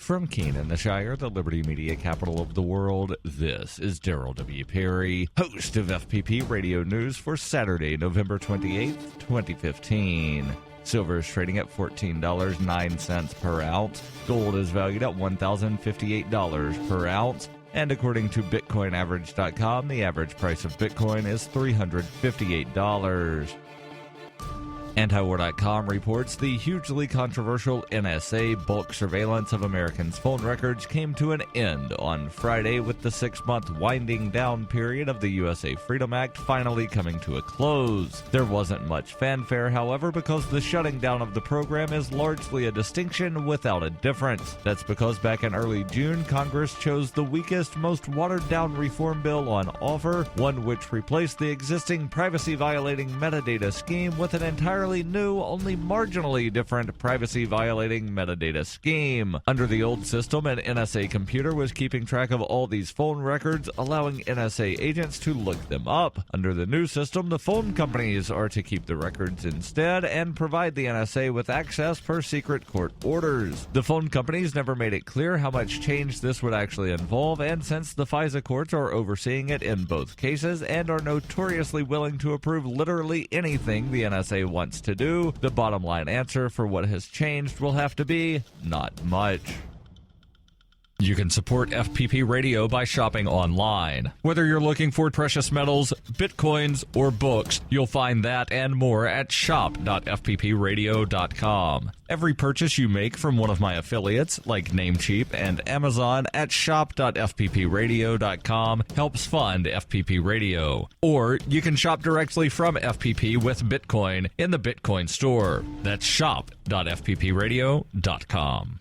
From Keene in the Shire, the Liberty Media capital of the world, this is Daryl W. Perry, host of FPP Radio News for Saturday, November 28th, 2015. Silver is trading at $14.09 per ounce. Gold is valued at $1,058 per ounce. And according to BitcoinAverage.com, the average price of Bitcoin is $358. Antiwar.com reports the hugely controversial NSA bulk surveillance of Americans' phone records came to an end on Friday, with the 6-month winding down period of the USA Freedom Act finally coming to a close. There wasn't much fanfare, however, because the shutting down of the program is largely a distinction without a difference. That's because back in early June, Congress chose the weakest, most watered-down reform bill on offer, one which replaced the existing privacy-violating metadata scheme with an entirely new, only marginally different privacy-violating metadata scheme. Under the old system, an NSA computer was keeping track of all these phone records, allowing NSA agents to look them up. Under the new system, the phone companies are to keep the records instead and provide the NSA with access per secret court orders. The phone companies never made it clear how much change this would actually involve, and since the FISA courts are overseeing it in both cases and are notoriously willing to approve literally anything the NSA wants to do, the bottom line answer for what has changed will have to be not much. You can support FPP Radio by shopping online. Whether you're looking for precious metals, bitcoins, or books, you'll find that and more at shop.fppradio.com. Every purchase you make from one of my affiliates, like Namecheap and Amazon, at shop.fppradio.com helps fund FPP Radio. Or you can shop directly from FPP with Bitcoin in the Bitcoin store. That's shop.fppradio.com.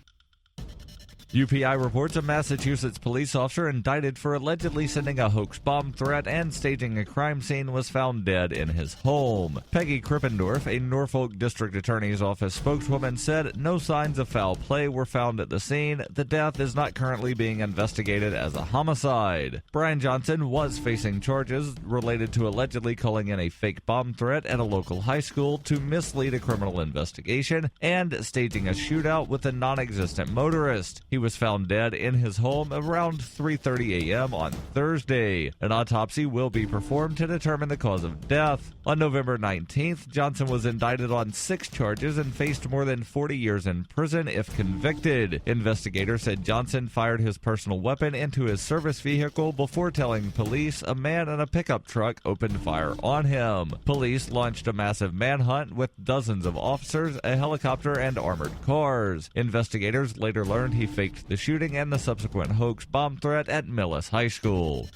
UPI reports a Massachusetts police officer indicted for allegedly sending a hoax bomb threat and staging a crime scene was found dead in his home. Peggy Krippendorf, a Norfolk District Attorney's Office spokeswoman, said no signs of foul play were found at the scene. The death is not currently being investigated as a homicide. Brian Johnson was facing charges related to allegedly calling in a fake bomb threat at a local high school to mislead a criminal investigation and staging a shootout with a non-existent motorist. He was found dead in his home around 3:30 a.m. on Thursday. An autopsy will be performed to determine the cause of death. On November 19th, Johnson was indicted on 6 charges and faced more than 40 years in prison if convicted. Investigators said Johnson fired his personal weapon into his service vehicle before telling police a man in a pickup truck opened fire on him. Police launched a massive manhunt with dozens of officers, a helicopter, and armored cars. Investigators later learned he faked the shooting and the subsequent hoax bomb threat at Millis High School.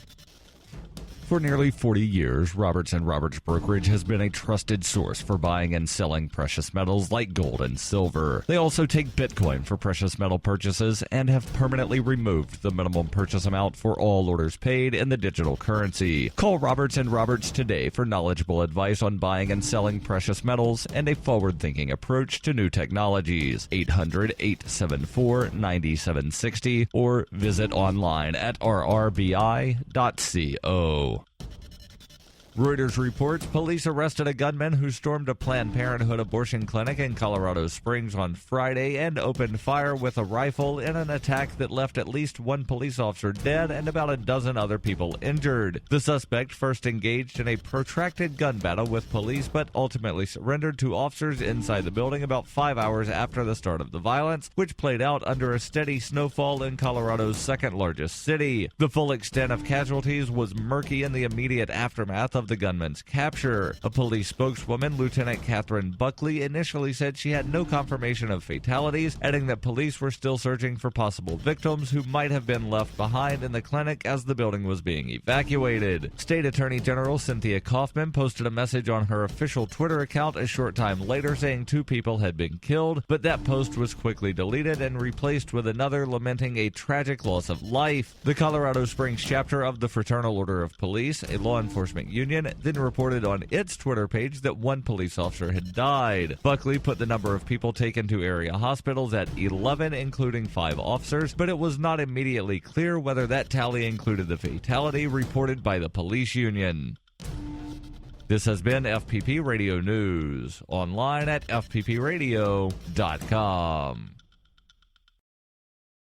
For nearly 40 years, Roberts & Roberts Brokerage has been a trusted source for buying and selling precious metals like gold and silver. They also take Bitcoin for precious metal purchases and have permanently removed the minimum purchase amount for all orders paid in the digital currency. Call Roberts & Roberts today for knowledgeable advice on buying and selling precious metals and a forward-thinking approach to new technologies. 800-874-9760 or visit online at rrbi.co. Reuters reports police arrested a gunman who stormed a Planned Parenthood abortion clinic in Colorado Springs on Friday and opened fire with a rifle in an attack that left at least 1 police officer dead and about a dozen other people injured. The suspect first engaged in a protracted gun battle with police but ultimately surrendered to officers inside the building about 5 hours after the start of the violence, which played out under a steady snowfall in Colorado's second largest city. The full extent of casualties was murky in the immediate aftermath of the gunman's capture. A police spokeswoman, Lieutenant Catherine Buckley, initially said she had no confirmation of fatalities, adding that police were still searching for possible victims who might have been left behind in the clinic as the building was being evacuated. State Attorney General Cynthia Kaufman posted a message on her official Twitter account a short time later saying 2 people had been killed, but that post was quickly deleted and replaced with another lamenting a tragic loss of life. The Colorado Springs chapter of the Fraternal Order of Police, a law enforcement union, then reported on its Twitter page that 1 police officer had died. Buckley put the number of people taken to area hospitals at 11, including 5 officers, but it was not immediately clear whether that tally included the fatality reported by the police union. This has been FPP Radio News, online at fppradio.com.